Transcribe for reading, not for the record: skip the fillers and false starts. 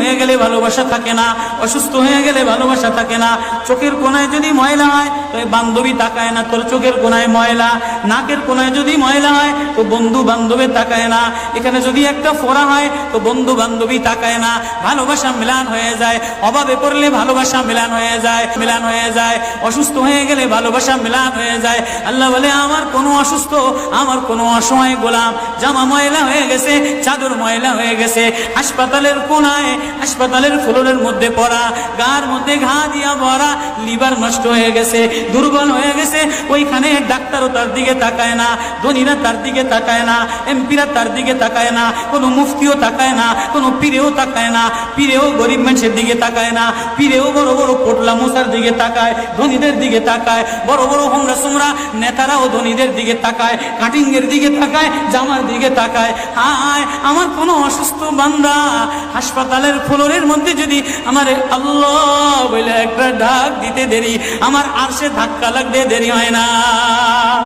হয়ে গেলে ভালোবাসা থাকে না, অসুস্থ হয়ে গেলে ভালোবাসা থাকে না। চোখের কোনায় যদি ময়লা হয় তো বান্ধবী তাকায় না তোর চোখের কোনায় ময়লা, নাকের কোনায় যদি ময়লা হয় তো বন্ধু বান্ধবী তাকায় না, এখানে যদি একটা ফোড়া হয় তো বন্ধু বান্ধবী তাকায় না। ভালোবাসা মিলান হয়ে যায়, অভাবে পড়লে ভালোবাসা মিলান হয়ে যায়, মিলান হয়ে যায়। অসুস্থ হয়ে গেলে ভালোবাসা মিলান হয়ে যায়। আল্লাহ বলে আমার কোনো অসুস্থ, আমার কোনো অসহায় গোলাম জামা ময়লা হয়ে গেছে, চাদর ময়লা হয়ে গেছে, হাসপাতালের কোনায় হাসপাতালের ফ্লোরের মধ্যে পড়া, গার মধ্যে ঘা দিয়া ভরা, লিভার নষ্ট হয়ে গেছে, দুর্বল হয়ে গেছে, ওইখানে ডাক্তারও তার দিকে তাকায় না, ধনীরা তার দিকে তাকায় না, এমপিরা তার দিকে তাকায় না, কোনো মুফতিও তাকায় না, কোনো পীরেও তাকায় না, পীরেও গরিব মানুষের দিকে তাকায় না, পীরেও বড় বড় পোটলা মশার দিকে তাকায়, ধনীদের দিকে তাকায়, বড় বড় হোমরা সোমরা নেতারাও ধনীদের দিকে তাকায়, কাটিং এর দিকে তাকায়, জামার দিকে তাকায়। হায় আমার কোনো অসুস্থ বান্দা হাসপাতালের ফ্লোরের মধ্যে যদি আমার আল্লাহ বলে একটা ডাক দিতে দেরি, আমার আরশে ধাক্কা লাগতে দেরি হয় না।